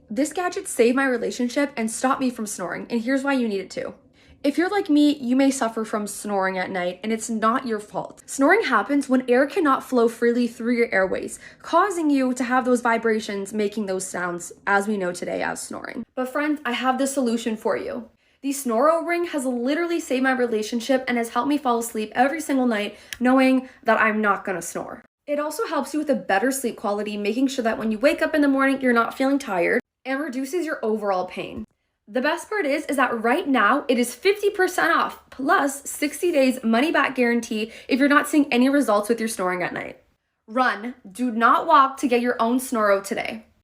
This gadget saved my relationship and stopped me from snoring, and here's why you need it to. If you're like me, you may suffer from snoring at night, and it's not your fault. Snoring happens when air cannot flow freely through your airways, causing you to have those vibrations, making those sounds as we know today as snoring. But friends, I have the solution for you. The Snoro ring has literally saved my relationship and has helped me fall asleep every single night knowing that I'm not gonna snore. It also helps you with a better sleep quality, making sure that when you wake up in the morning, you're not feeling tired, and reduces your overall pain. The best part is that right now it is 50% off plus 60 days money back guarantee if you're not seeing any results with your snoring at night. Run, do not walk to get your own Snoro today.